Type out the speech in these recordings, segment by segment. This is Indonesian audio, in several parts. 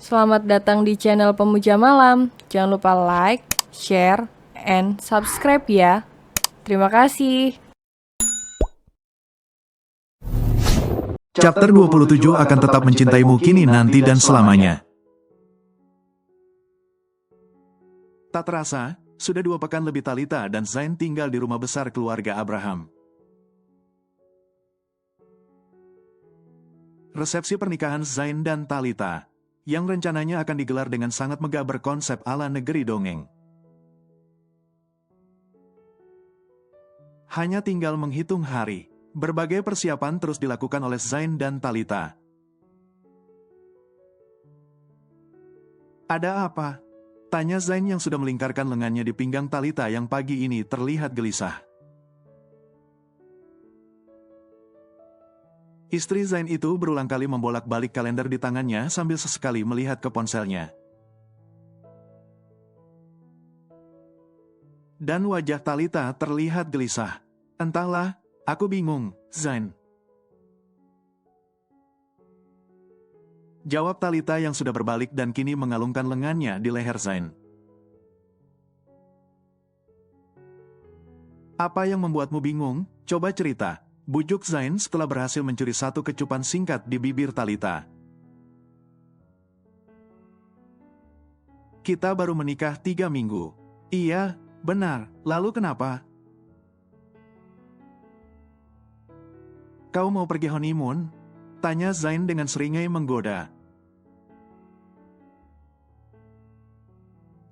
Selamat datang di channel Pemuja Malam. Jangan lupa like, share, and subscribe ya. Terima kasih. Chapter 27 akan tetap mencintaimu kini, nanti, dan selamanya. Tak terasa, sudah 2 pekan lebih Talita dan Zain tinggal di rumah besar keluarga Abraham. Resepsi pernikahan Zain dan Talita, yang rencananya akan digelar dengan sangat megah berkonsep ala negeri dongeng. Hanya tinggal menghitung hari, berbagai persiapan terus dilakukan oleh Zain dan Talita. Ada apa? Tanya Zain yang sudah melingkarkan lengannya di pinggang Talita yang pagi ini terlihat gelisah. Istri Zain itu berulang kali membolak-balik kalender di tangannya sambil sesekali melihat ke ponselnya. Dan wajah Talita terlihat gelisah. Entahlah, aku bingung, Zain. Jawab Talita yang sudah berbalik dan kini mengalungkan lengannya di leher Zain. Apa yang membuatmu bingung? Coba cerita, bujuk Zain setelah berhasil mencuri satu kecupan singkat di bibir Talita. Kita baru menikah 3 minggu. Iya, benar. Lalu kenapa? Kau mau pergi honeymoon? Tanya Zain dengan seringai menggoda.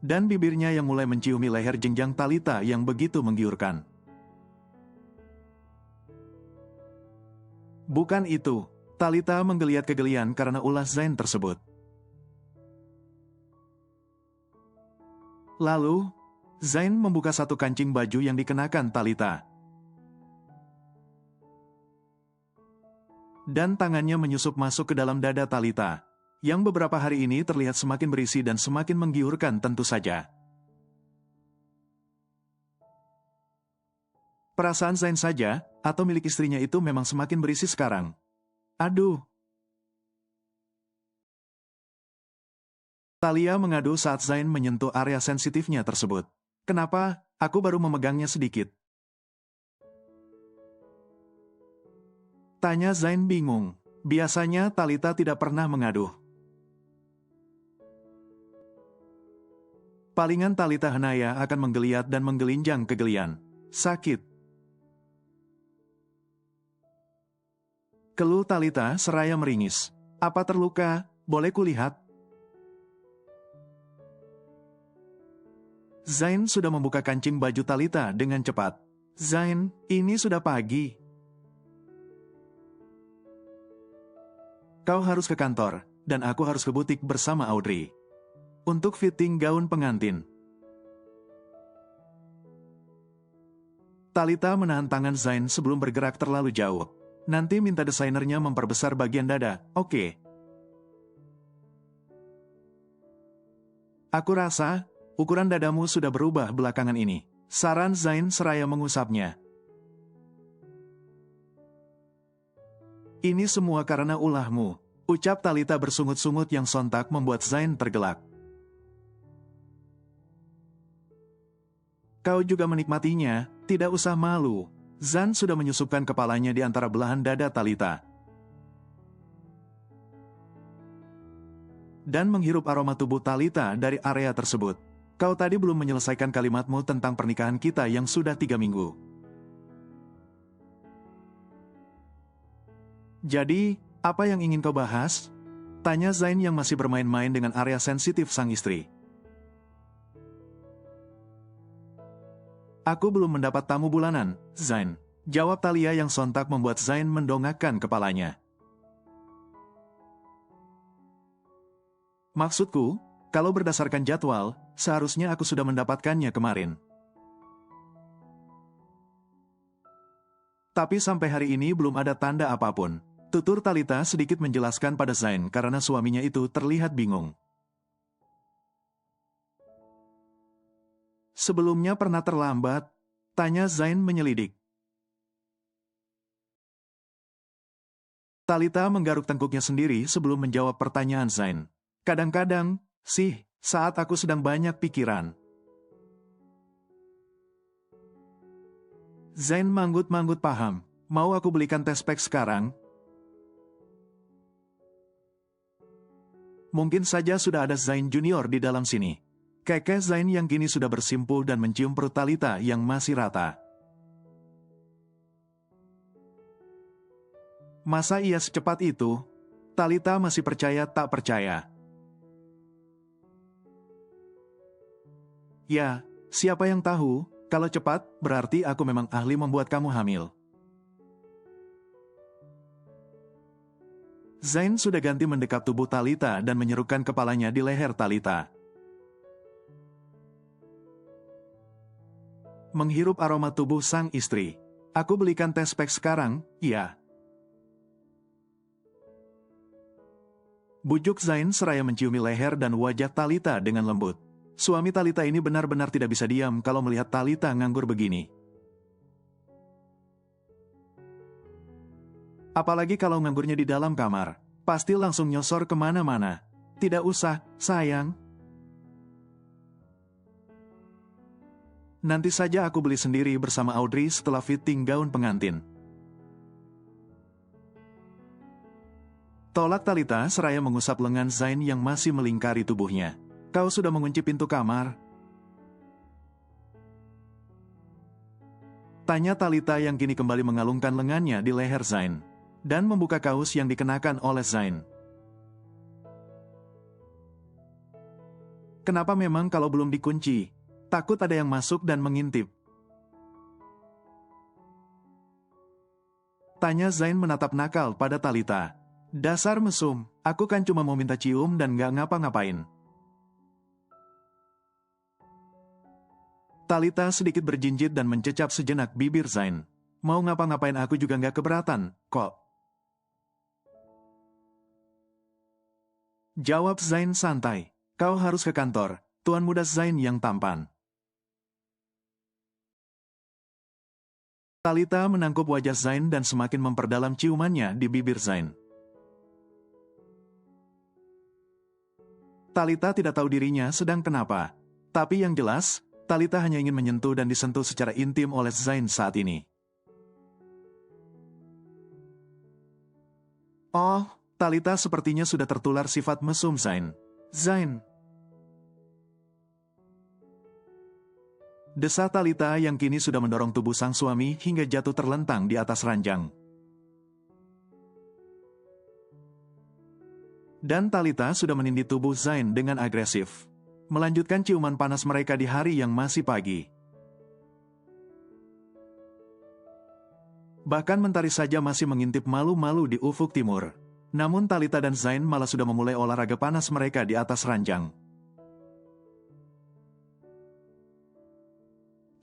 Dan bibirnya yang mulai menciumi leher jenjang Talita yang begitu menggiurkan. Bukan itu, Talita menggeliat kegelian karena ulas Zain tersebut. Lalu, Zain membuka satu kancing baju yang dikenakan Talita. Dan tangannya menyusup masuk ke dalam dada Talita, yang beberapa hari ini terlihat semakin berisi dan semakin menggiurkan tentu saja. Perasaan Zain saja, atau milik istrinya itu memang semakin berisi sekarang. Aduh. Talia mengadu saat Zain menyentuh area sensitifnya tersebut. Kenapa? Aku baru memegangnya sedikit. Tanya Zain bingung. Biasanya Talita tidak pernah mengaduh. Palingan Talita Henaya akan menggeliat dan menggelinjang kegelian. Sakit. Keluh Talita seraya meringis. Apa terluka? Boleh kulihat? Zain sudah membuka kancing baju Talita dengan cepat. Zain, ini sudah pagi. Kau harus ke kantor, dan aku harus ke butik bersama Audrey. Untuk fitting gaun pengantin. Talita menahan tangan Zain sebelum bergerak terlalu jauh. Nanti minta desainernya memperbesar bagian dada, oke? Aku rasa, ukuran dadamu sudah berubah belakangan ini. Saran Zain seraya mengusapnya. Ini semua karena ulahmu, ucap Talita bersungut-sungut yang sontak membuat Zain tergelak. Kau juga menikmatinya, tidak usah malu. Zain sudah menyusupkan kepalanya di antara belahan dada Talita. Dan menghirup aroma tubuh Talita dari area tersebut. Kau tadi belum menyelesaikan kalimatmu tentang pernikahan kita yang sudah 3 minggu. Jadi, apa yang ingin kau bahas? Tanya Zain yang masih bermain-main dengan area sensitif sang istri. Aku belum mendapat tamu bulanan, Zain. Jawab Talia yang sontak membuat Zain mendongakkan kepalanya. Maksudku, kalau berdasarkan jadwal, seharusnya aku sudah mendapatkannya kemarin. Tapi sampai hari ini belum ada tanda apapun. Tutur Talita sedikit menjelaskan pada Zain karena suaminya itu terlihat bingung. Sebelumnya pernah terlambat? Tanya Zain menyelidik. Talita menggaruk tengkuknya sendiri sebelum menjawab pertanyaan Zain. Kadang-kadang, sih, saat aku sedang banyak pikiran. Zain manggut-manggut paham. Mau aku belikan tes pack sekarang? Mungkin saja sudah ada Zain Junior di dalam sini. Keke Zain yang kini sudah bersimpul dan mencium perut Talita yang masih rata. Masa ia secepat itu? Talita masih percaya tak percaya. Ya, siapa yang tahu, kalau cepat, berarti aku memang ahli membuat kamu hamil. Zain sudah ganti mendekap tubuh Talita dan menyerupkan kepalanya di leher Talita. Menghirup aroma tubuh sang istri. Aku belikan tes pack sekarang, ya. Bujuk Zain seraya menciumi leher dan wajah Talita dengan lembut. Suami Talita ini benar-benar tidak bisa diam kalau melihat Talita nganggur begini. Apalagi kalau nganggurnya di dalam kamar. Pasti langsung nyosor kemana-mana. Tidak usah, sayang. Nanti saja aku beli sendiri bersama Audrey setelah fitting gaun pengantin. Tolak Talita seraya mengusap lengan Zain yang masih melingkari tubuhnya. Kau sudah mengunci pintu kamar? Tanya Talita yang kini kembali mengalungkan lengannya di leher Zain. Dan membuka kaos yang dikenakan oleh Zain. Kenapa memang kalau belum dikunci? Takut ada yang masuk dan mengintip. Tanya Zain menatap nakal pada Talita. Dasar mesum, aku kan cuma mau minta cium dan gak ngapa-ngapain. Talita sedikit berjinjit dan mencecap sejenak bibir Zain. Mau ngapa-ngapain aku juga gak keberatan, kok. Jawab Zain santai. Kau harus ke kantor, tuan muda Zain yang tampan. Talita menangkup wajah Zain dan semakin memperdalam ciumannya di bibir Zain. Talita tidak tahu dirinya sedang kenapa. Tapi yang jelas, Talita hanya ingin menyentuh dan disentuh secara intim oleh Zain saat ini. Oh, Talita sepertinya sudah tertular sifat mesum Zain. Zain. Desa Talita yang kini sudah mendorong tubuh sang suami hingga jatuh terlentang di atas ranjang. Dan Talita sudah menindih tubuh Zain dengan agresif. Melanjutkan ciuman panas mereka di hari yang masih pagi. Bahkan Mentari saja masih mengintip malu-malu di ufuk timur. Namun Talita dan Zain malah sudah memulai olahraga panas mereka di atas ranjang.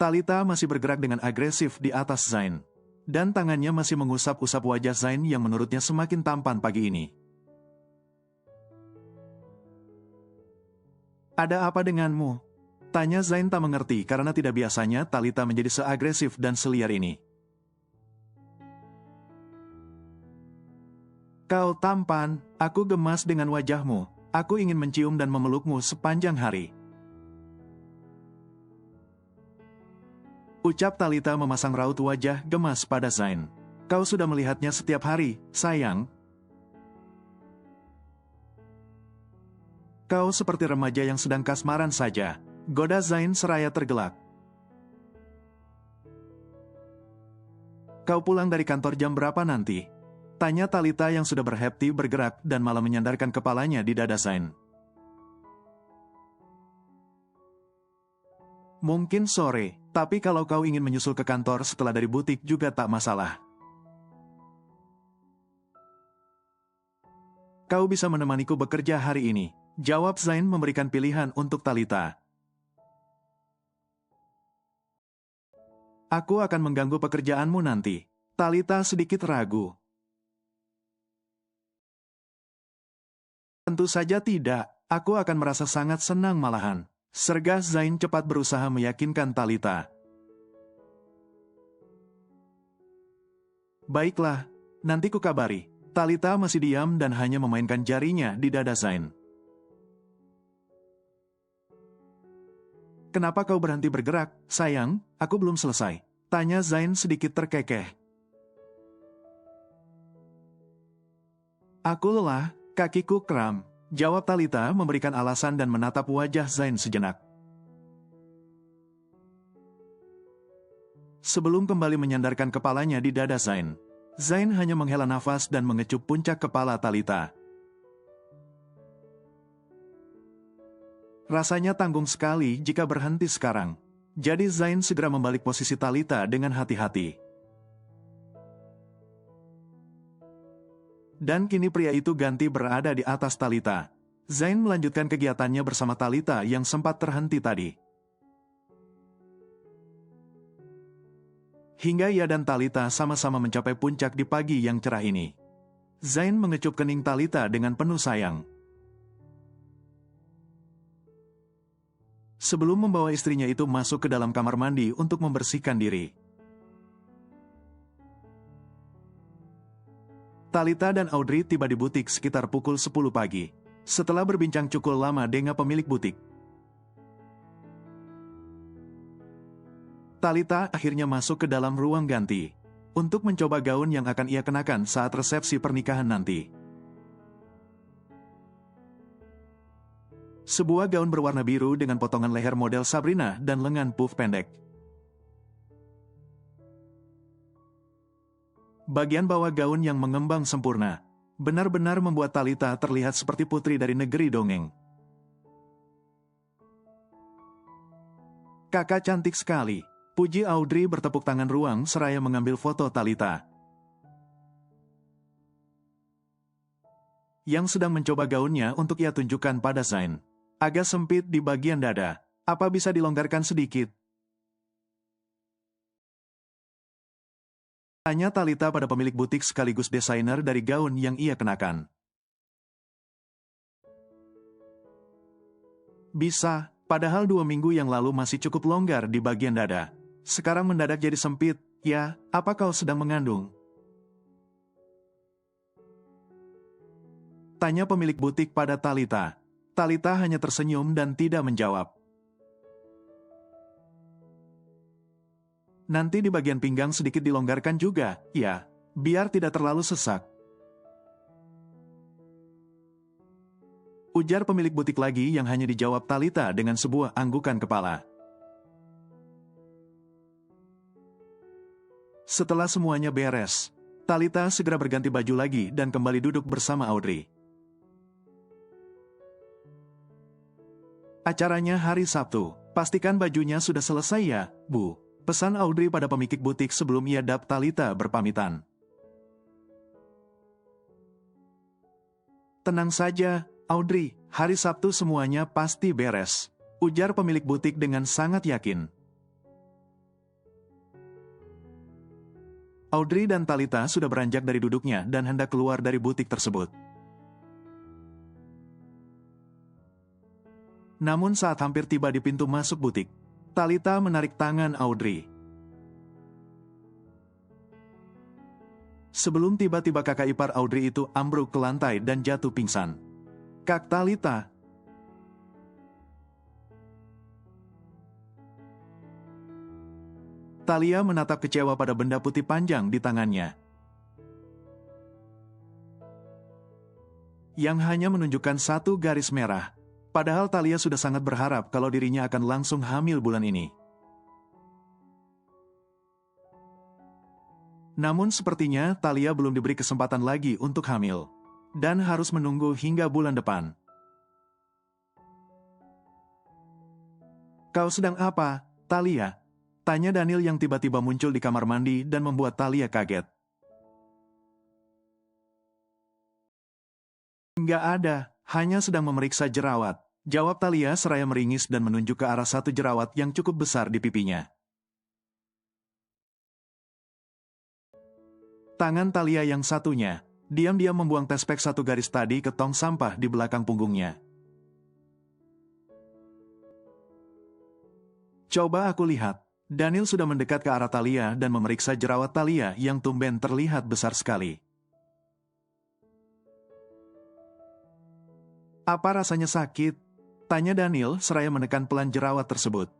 Talita masih bergerak dengan agresif di atas Zain. Dan tangannya masih mengusap-usap wajah Zain yang menurutnya semakin tampan pagi ini. Ada apa denganmu? Tanya Zain tak mengerti karena tidak biasanya Talita menjadi seagresif dan seliar ini. Kau tampan, aku gemas dengan wajahmu. Aku ingin mencium dan memelukmu sepanjang hari. Ucap Talita memasang raut wajah gemas pada Zain. Kau sudah melihatnya setiap hari, sayang. Kau seperti remaja yang sedang kasmaran saja. Goda Zain seraya tergelak. Kau pulang dari kantor jam berapa nanti? Tanya Talita yang sudah berhenti bergerak dan malah menyandarkan kepalanya di dada Zain. Mungkin sore, tapi kalau kau ingin menyusul ke kantor setelah dari butik juga tak masalah. Kau bisa menemaniku bekerja hari ini. Jawab Zain memberikan pilihan untuk Talita. Aku akan mengganggu pekerjaanmu nanti. Talita sedikit ragu. Tentu saja tidak, aku akan merasa sangat senang malahan. Sergah Zain cepat berusaha meyakinkan Talita. Baiklah, nanti ku kabari. Talita masih diam dan hanya memainkan jarinya di dada Zain. Kenapa kau berhenti bergerak, sayang? Aku belum selesai. Tanya Zain sedikit terkekeh. Aku lelah, kakiku kram. Jawab Talita memberikan alasan dan menatap wajah Zain sejenak. Sebelum kembali menyandarkan kepalanya di dada Zain, Zain hanya menghela nafas dan mengecup puncak kepala Talita. Rasanya tanggung sekali jika berhenti sekarang. Jadi Zain segera membalik posisi Talita dengan hati-hati. Dan kini pria itu ganti berada di atas Talita. Zain melanjutkan kegiatannya bersama Talita yang sempat terhenti tadi. Hingga ia dan Talita sama-sama mencapai puncak di pagi yang cerah ini. Zain mengecup kening Talita dengan penuh sayang. Sebelum membawa istrinya itu masuk ke dalam kamar mandi untuk membersihkan diri. Talita dan Audrey tiba di butik sekitar pukul 10 pagi. Setelah berbincang cukup lama dengan pemilik butik, Talita akhirnya masuk ke dalam ruang ganti untuk mencoba gaun yang akan ia kenakan saat resepsi pernikahan nanti. Sebuah gaun berwarna biru dengan potongan leher model Sabrina dan lengan puff pendek. Bagian bawah gaun yang mengembang sempurna benar-benar membuat Talita terlihat seperti putri dari negeri dongeng. Kakak cantik sekali, puji Audrey bertepuk tangan ruang seraya mengambil foto Talita, yang sedang mencoba gaunnya untuk ia tunjukkan pada Zain. Agak sempit di bagian dada, apa bisa dilonggarkan sedikit? Tanya Talita pada pemilik butik sekaligus desainer dari gaun yang ia kenakan. Bisa, padahal 2 minggu yang lalu masih cukup longgar di bagian dada. Sekarang mendadak jadi sempit, ya, apa kau sedang mengandung? Tanya pemilik butik pada Talita. Talita hanya tersenyum dan tidak menjawab. Nanti di bagian pinggang sedikit dilonggarkan juga, ya, biar tidak terlalu sesak. Ujar pemilik butik lagi yang hanya dijawab Talita dengan sebuah anggukan kepala. Setelah semuanya beres, Talita segera berganti baju lagi dan kembali duduk bersama Audrey. Acaranya hari Sabtu, pastikan bajunya sudah selesai ya, Bu. Pesan Audrey pada pemilik butik sebelum ia dan Talita berpamitan. Tenang saja, Audrey, hari Sabtu semuanya pasti beres. Ujar pemilik butik dengan sangat yakin. Audrey dan Talita sudah beranjak dari duduknya dan hendak keluar dari butik tersebut. Namun saat hampir tiba di pintu masuk butik, Talita menarik tangan Audrey. Sebelum tiba-tiba kakak ipar Audrey itu ambruk ke lantai dan jatuh pingsan. Kak Talita. Talia menatap kecewa pada benda putih panjang di tangannya, yang hanya menunjukkan satu garis merah. Padahal Talia sudah sangat berharap kalau dirinya akan langsung hamil bulan ini. Namun sepertinya Talia belum diberi kesempatan lagi untuk hamil, dan harus menunggu hingga bulan depan. Kau sedang apa, Talia? Tanya Daniel yang tiba-tiba muncul di kamar mandi dan membuat Talia kaget. Nggak ada, hanya sedang memeriksa jerawat. Jawab Talia seraya meringis dan menunjuk ke arah satu jerawat yang cukup besar di pipinya. Tangan Talia yang satunya, diam-diam membuang tespek satu garis tadi ke tong sampah di belakang punggungnya. Coba aku lihat. Daniel sudah mendekat ke arah Talia dan memeriksa jerawat Talia yang tumben terlihat besar sekali. Apa rasanya sakit? Tanya Daniel seraya menekan pelan jerawat tersebut.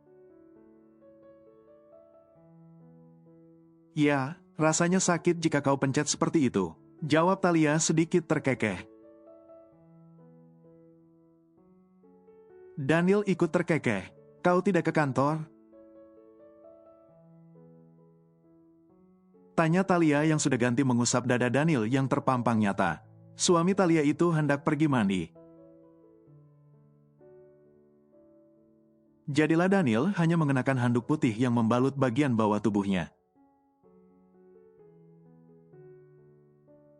Ya, rasanya sakit jika kau pencet seperti itu. Jawab Talia sedikit terkekeh. Daniel ikut terkekeh. Kau tidak ke kantor? Tanya Talia yang sudah ganti mengusap dada Daniel yang terpampang nyata. Suami Talia itu hendak pergi mandi. Jadilah Daniel hanya mengenakan handuk putih yang membalut bagian bawah tubuhnya.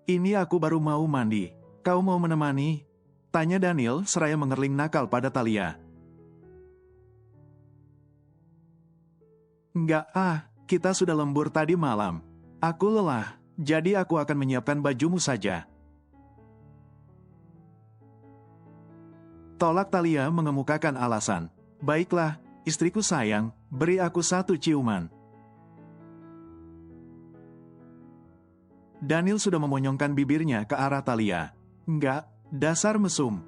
Ini aku baru mau mandi. Kau mau menemani? Tanya Daniel seraya mengerling nakal pada Talia. Enggak kita sudah lembur tadi malam. Aku lelah, jadi aku akan menyiapkan bajumu saja. Tolak Talia mengemukakan alasan. Baiklah, istriku sayang, beri aku satu ciuman. Daniel sudah memonyongkan bibirnya ke arah Talia. Enggak, dasar mesum.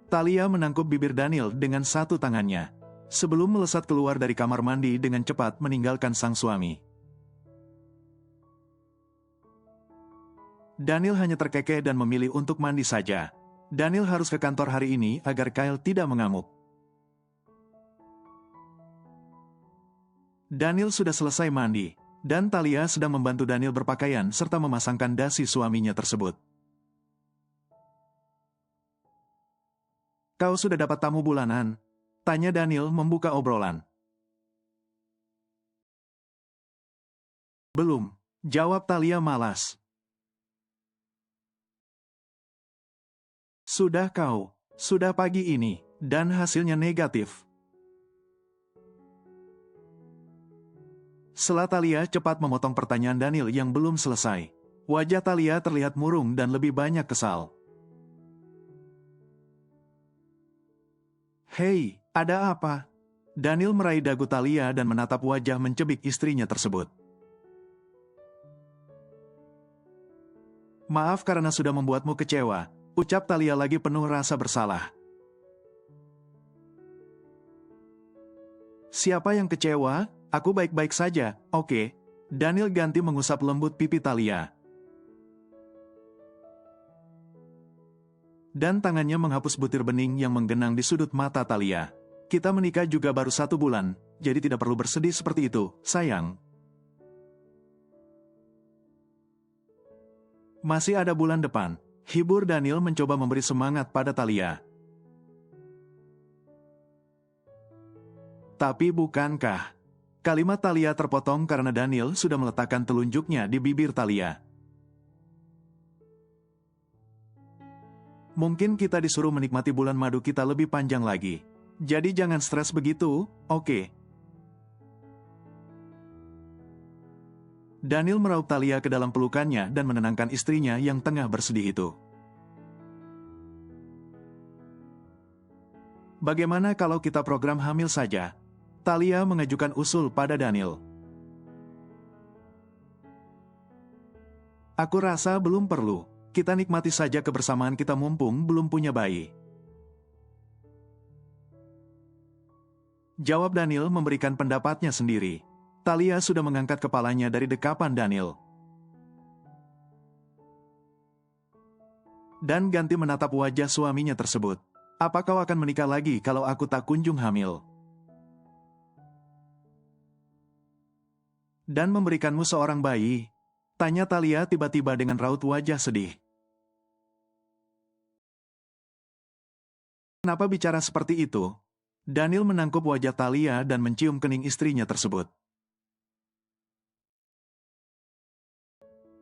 Talia menangkup bibir Daniel dengan satu tangannya, sebelum melesat keluar dari kamar mandi dengan cepat meninggalkan sang suami. Daniel hanya terkekeh dan memilih untuk mandi saja. Daniel harus ke kantor hari ini agar Kyle tidak mengamuk. Daniel sudah selesai mandi, dan Talia sedang membantu Daniel berpakaian serta memasangkan dasi suaminya tersebut. Kau sudah dapat tamu bulanan? Tanya Daniel membuka obrolan. Belum, jawab Talia malas. Sudah pagi ini, dan hasilnya negatif. Setelah Talia cepat memotong pertanyaan Daniel yang belum selesai. Wajah Talia terlihat murung dan lebih banyak kesal. Hei, ada apa? Daniel meraih dagu Talia dan menatap wajah mencebik istrinya tersebut. Maaf karena sudah membuatmu kecewa, ucap Talia lagi penuh rasa bersalah. Siapa yang kecewa? Aku baik-baik saja, oke. Daniel ganti mengusap lembut pipi Talia. Dan tangannya menghapus butir bening yang menggenang di sudut mata Talia. Kita menikah juga baru 1 bulan, jadi tidak perlu bersedih seperti itu, sayang. Masih ada bulan depan. Hibur Daniel mencoba memberi semangat pada Talia. Tapi bukankah? Kalimat Talia terpotong karena Daniel sudah meletakkan telunjuknya di bibir Talia. Mungkin kita disuruh menikmati bulan madu kita lebih panjang lagi. Jadi jangan stres begitu, oke? Daniel meraup Talia ke dalam pelukannya dan menenangkan istrinya yang tengah bersedih itu. Bagaimana kalau kita program hamil saja? Talia mengajukan usul pada Daniel. Aku rasa belum perlu. Kita nikmati saja kebersamaan kita mumpung belum punya bayi. Jawab Daniel memberikan pendapatnya sendiri. Talia sudah mengangkat kepalanya dari dekapan Daniel. Dan ganti menatap wajah suaminya tersebut. Apa kau akan menikah lagi kalau aku tak kunjung hamil? Dan memberikanmu seorang bayi? Tanya Talia tiba-tiba dengan raut wajah sedih. Kenapa bicara seperti itu? Daniel menangkup wajah Talia dan mencium kening istrinya tersebut.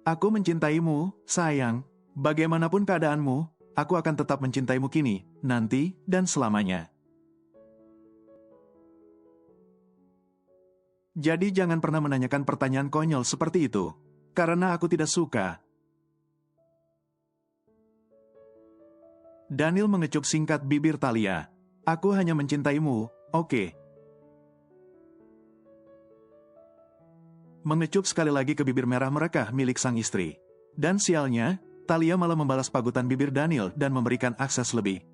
Aku mencintaimu, sayang. Bagaimanapun keadaanmu, aku akan tetap mencintaimu kini, nanti, dan selamanya. Jadi jangan pernah menanyakan pertanyaan konyol seperti itu, karena aku tidak suka. Daniel mengecup singkat bibir Talia. Aku hanya mencintaimu, oke. Mengecup sekali lagi ke bibir merah mereka milik sang istri. Dan sialnya, Talia malah membalas pagutan bibir Daniel dan memberikan akses lebih.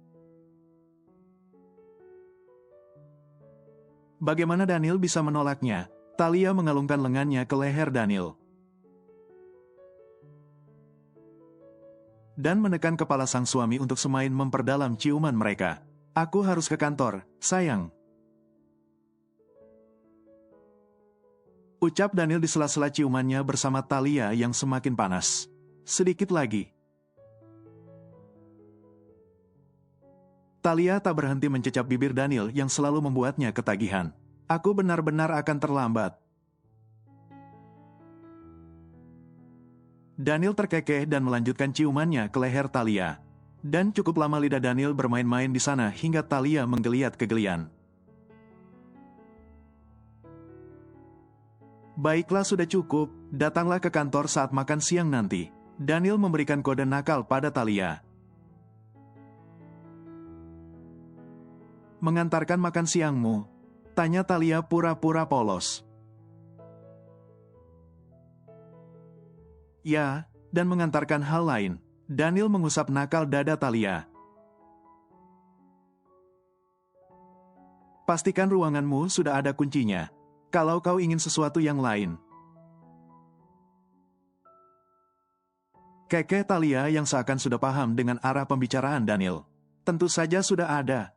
Bagaimana Daniel bisa menolaknya? Talia mengalungkan lengannya ke leher Daniel. Dan menekan kepala sang suami untuk semakin memperdalam ciuman mereka. Aku harus ke kantor, sayang. Ucap Daniel di sela-sela ciumannya bersama Talia yang semakin panas. Sedikit lagi. Talia tak berhenti mencecap bibir Daniel yang selalu membuatnya ketagihan. Aku benar-benar akan terlambat. Daniel terkekeh dan melanjutkan ciumannya ke leher Talia. Dan cukup lama lidah Daniel bermain-main di sana hingga Talia menggeliat kegelian. Baiklah, sudah cukup, datanglah ke kantor saat makan siang nanti. Daniel memberikan kode nakal pada Talia. Mengantarkan makan siangmu? Tanya Talia pura-pura polos. Ya, dan mengantarkan hal lain. Daniel mengusap nakal dada Talia. Pastikan ruanganmu sudah ada kuncinya. Kalau kau ingin sesuatu yang lain. Kekeh Talia yang seakan sudah paham dengan arah pembicaraan Daniel. Tentu saja sudah ada.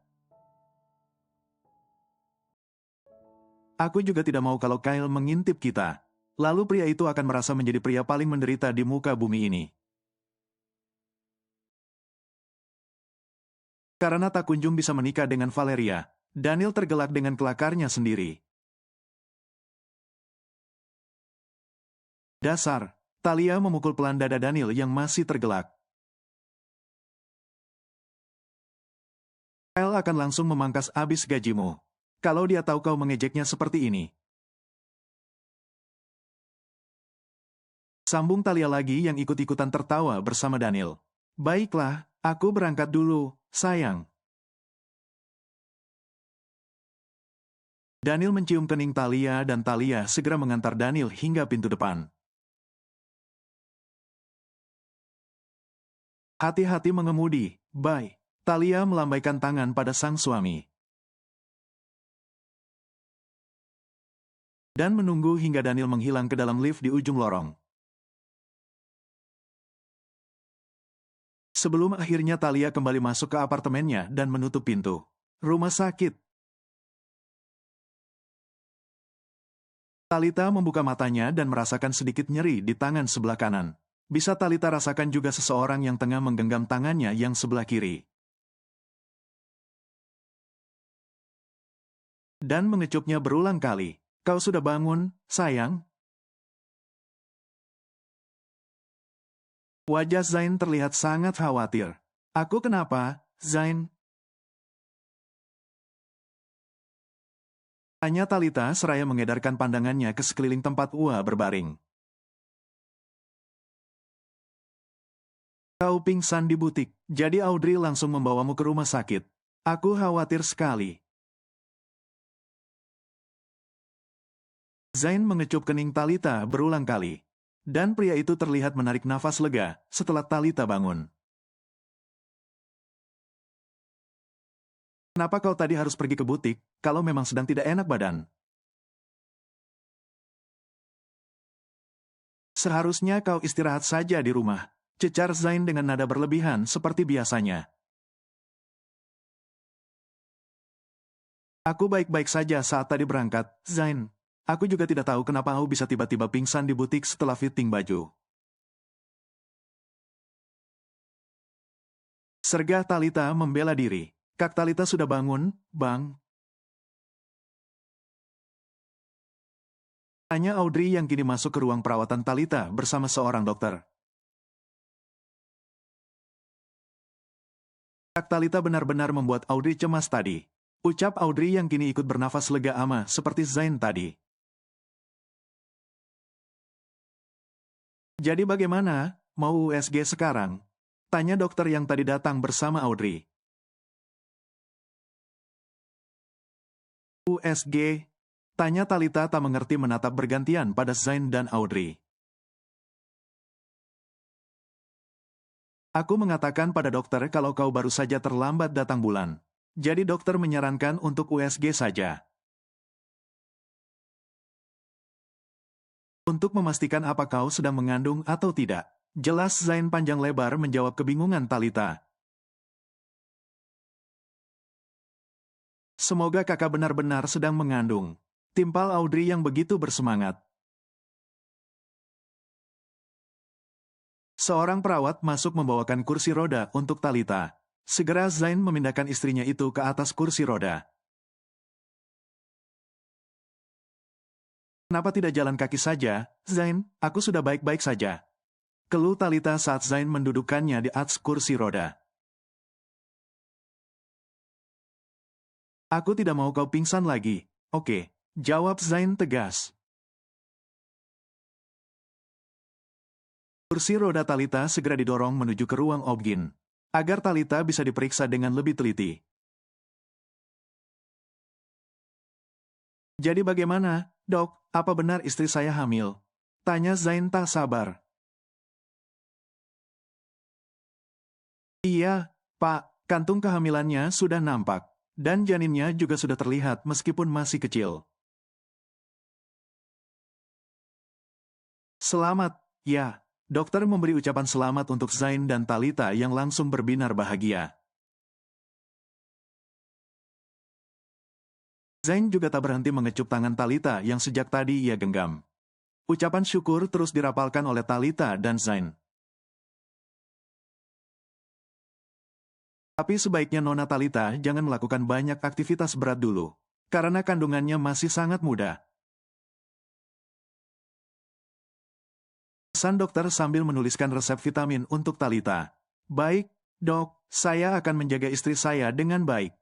Aku juga tidak mau kalau Kyle mengintip kita. Lalu pria itu akan merasa menjadi pria paling menderita di muka bumi ini. Karena tak kunjung bisa menikah dengan Valeria, Daniel tergelak dengan kelakarnya sendiri. Dasar, Talia memukul pelan dada Daniel yang masih tergelak. Kyle akan langsung memangkas abis gajimu. Kalau dia tahu kau mengejeknya seperti ini. Sambung Talia lagi yang ikut-ikutan tertawa bersama Daniel. Baiklah, aku berangkat dulu, sayang. Daniel mencium kening Talia dan Talia segera mengantar Daniel hingga pintu depan. Hati-hati mengemudi, bye. Talia melambaikan tangan pada sang suami. Dan menunggu hingga Daniel menghilang ke dalam lift di ujung lorong. Sebelum akhirnya Talia kembali masuk ke apartemennya dan menutup pintu. Rumah sakit. Talita membuka matanya dan merasakan sedikit nyeri di tangan sebelah kanan. Bisa Talita rasakan juga seseorang yang tengah menggenggam tangannya yang sebelah kiri. Dan mengecupnya berulang kali. Kau sudah bangun, sayang? Wajah Zain terlihat sangat khawatir. Aku kenapa, Zain? Tanya Talita seraya mengedarkan pandangannya ke sekeliling tempat Ua berbaring. Kau pingsan di butik, jadi Audrey langsung membawamu ke rumah sakit. Aku khawatir sekali. Zain mengecup kening Talita berulang kali. Dan pria itu terlihat menarik nafas lega setelah Talita bangun. Kenapa kau tadi harus pergi ke butik, kalau memang sedang tidak enak badan? Seharusnya kau istirahat saja di rumah, cecar Zain dengan nada berlebihan seperti biasanya. Aku baik-baik saja saat tadi berangkat, Zain. Aku juga tidak tahu kenapa aku bisa tiba-tiba pingsan di butik setelah fitting baju. Sergah Talita membela diri. Kak Talita sudah bangun, Bang. Tanya Audrey yang kini masuk ke ruang perawatan Talita bersama seorang dokter. Kak Talita benar-benar membuat Audrey cemas tadi. Ucap Audrey yang kini ikut bernafas lega ama seperti Zain tadi. Jadi bagaimana? Mau USG sekarang? Tanya dokter yang tadi datang bersama Audrey. USG? Tanya Talita tak mengerti menatap bergantian pada Zain dan Audrey. Aku mengatakan pada dokter kalau kau baru saja terlambat datang bulan. Jadi dokter menyarankan untuk USG saja. Untuk memastikan apa kau sedang mengandung atau tidak. Jelas Zain panjang lebar menjawab kebingungan Talita. Semoga kakak benar-benar sedang mengandung. Timpal Audrey yang begitu bersemangat. Seorang perawat masuk membawakan kursi roda untuk Talita. Segera Zain memindahkan istrinya itu ke atas kursi roda. Kenapa tidak jalan kaki saja, Zain? Aku sudah baik-baik saja. Keluh Talita saat Zain mendudukkannya di atas kursi roda. Aku tidak mau kau pingsan lagi. Oke, jawab Zain tegas. Kursi roda Talita segera didorong menuju ke ruang obgyn, agar Talita bisa diperiksa dengan lebih teliti. Jadi bagaimana, dok? Apa benar istri saya hamil? Tanya Zain tak sabar. Iya, Pak, kantung kehamilannya sudah nampak, dan janinnya juga sudah terlihat meskipun masih kecil. Selamat, ya. Dokter memberi ucapan selamat untuk Zain dan Talita yang langsung berbinar bahagia. Zain juga tak berhenti mengecup tangan Talita yang sejak tadi ia genggam. Ucapan syukur terus dirapalkan oleh Talita dan Zain. Tapi sebaiknya Nona Talita jangan melakukan banyak aktivitas berat dulu, karena kandungannya masih sangat muda. Pesan dokter sambil menuliskan resep vitamin untuk Talita. Baik, dok, saya akan menjaga istri saya dengan baik.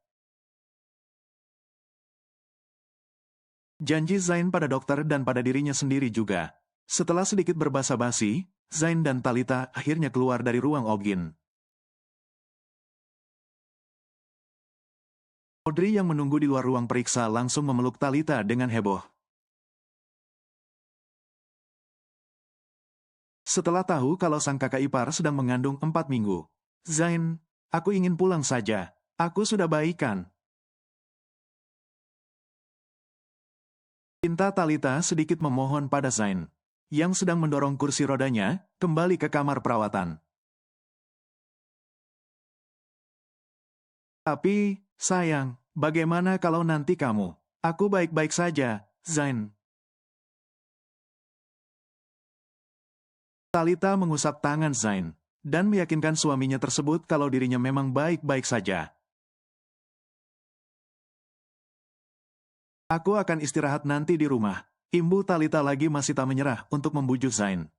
Janji Zain pada dokter dan pada dirinya sendiri juga. Setelah sedikit berbasa-basi, Zain dan Talita akhirnya keluar dari ruang obgyn. Audrey yang menunggu di luar ruang periksa langsung memeluk Talita dengan heboh. Setelah tahu kalau sang kakak ipar sedang mengandung 4 minggu, Zain, aku ingin pulang saja. Aku sudah baikan. Pinta Talita sedikit memohon pada Zain, yang sedang mendorong kursi rodanya, kembali ke kamar perawatan. Tapi, sayang, bagaimana kalau nanti kamu? Aku baik-baik saja, Zain. Talita mengusap tangan Zain, dan meyakinkan suaminya tersebut kalau dirinya memang baik-baik saja. Aku akan istirahat nanti di rumah. Imbu Talita lagi masih tak menyerah untuk membujuk Zain.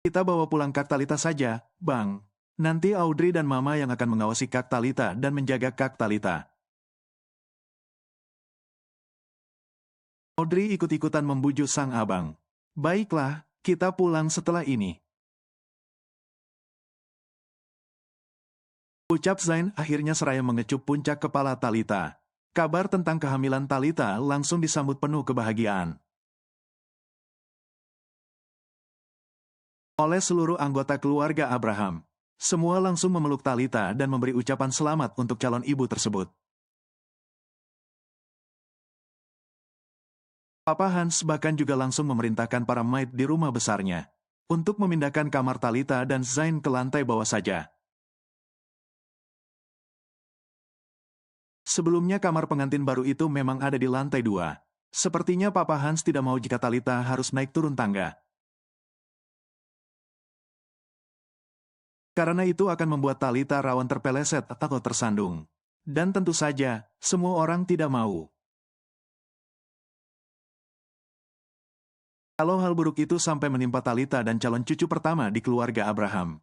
Kita bawa pulang Kak Talita saja, Bang. Nanti Audrey dan Mama yang akan mengawasi Kak Talita dan menjaga Kak Talita. Audrey ikut-ikutan membujuk sang abang. Baiklah, kita pulang setelah ini. Ucap Zain akhirnya seraya mengecup puncak kepala Talita. Kabar tentang kehamilan Talita langsung disambut penuh kebahagiaan oleh seluruh anggota keluarga Abraham. Semua langsung memeluk Talita dan memberi ucapan selamat untuk calon ibu tersebut. Papa Hans bahkan juga langsung memerintahkan para maid di rumah besarnya untuk memindahkan kamar Talita dan Zain ke lantai bawah saja. Sebelumnya kamar pengantin baru itu memang ada di lantai 2. Sepertinya Papa Hans tidak mau jika Talita harus naik turun tangga. Karena itu akan membuat Talita rawan terpeleset atau tersandung. Dan tentu saja, semua orang tidak mau. Kalau hal buruk itu sampai menimpa Talita dan calon cucu pertama di keluarga Abraham.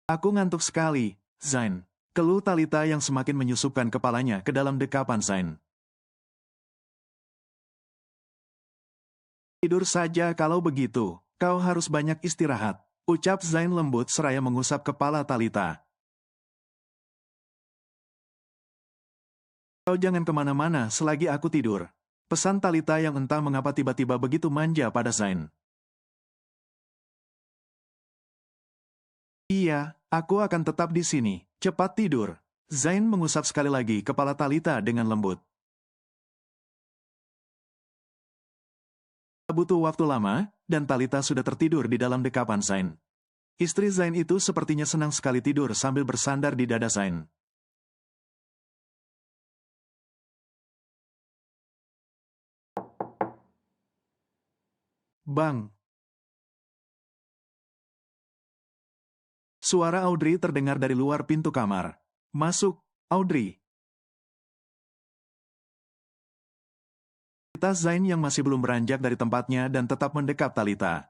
Aku ngantuk sekali, Zain. Keluh Talita yang semakin menyusupkan kepalanya ke dalam dekapan Zain. Tidur saja kalau begitu, kau harus banyak istirahat, ucap Zain lembut seraya mengusap kepala Talita. Kau jangan kemana-mana selagi aku tidur. Pesan Talita yang entah mengapa tiba-tiba begitu manja pada Zain. Iya, aku akan tetap di sini. Cepat tidur. Zain mengusap sekali lagi kepala Talita dengan lembut. Tak butuh waktu lama, dan Talita sudah tertidur di dalam dekapan Zain. Istri Zain itu sepertinya senang sekali tidur sambil bersandar di dada Zain. Bang! Suara Audrey terdengar dari luar pintu kamar. Masuk, Audrey. Talita Zain yang masih belum beranjak dari tempatnya dan tetap mendekap Talita.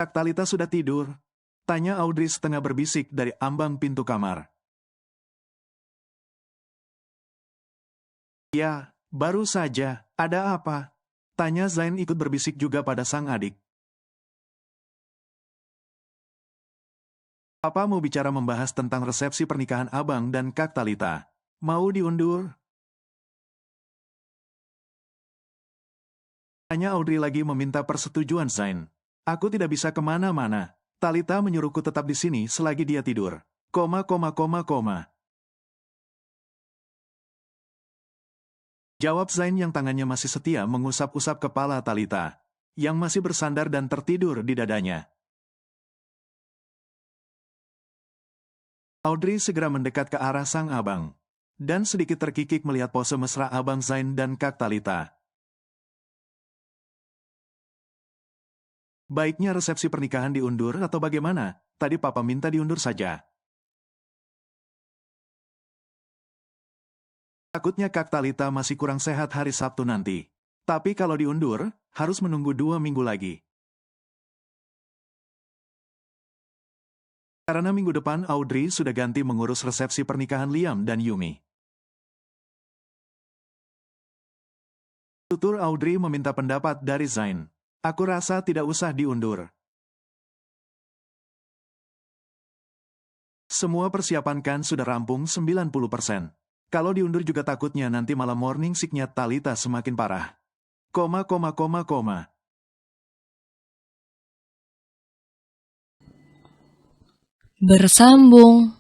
Kak Talita sudah tidur? Tanya Audrey setengah berbisik dari ambang pintu kamar. Ya, baru saja. Ada apa? Tanya Zain ikut berbisik juga pada sang adik. Papa mau bicara membahas tentang resepsi pernikahan abang dan Kak Talita. Mau diundur? Tanya Audrey lagi meminta persetujuan Zain. Aku tidak bisa kemana-mana. Talita menyuruhku tetap di sini selagi dia tidur. Koma. Jawab Zain yang tangannya masih setia mengusap-usap kepala Talita, yang masih bersandar dan tertidur di dadanya. Audrey segera mendekat ke arah sang abang, dan sedikit terkikik melihat pose mesra abang Zain dan Kak Talita. Baiknya resepsi pernikahan diundur atau bagaimana? Tadi Papa minta diundur saja. Takutnya Kak Talita masih kurang sehat hari Sabtu nanti. Tapi kalau diundur, harus menunggu 2 minggu lagi. Karena minggu depan Audrey sudah ganti mengurus resepsi pernikahan Liam dan Yumi. Tutur Audrey meminta pendapat dari Zain. Aku rasa tidak usah diundur. Semua persiapan kan sudah rampung 90%. Kalau diundur juga takutnya nanti malam morning sicknya Talita semakin parah. Koma. Bersambung.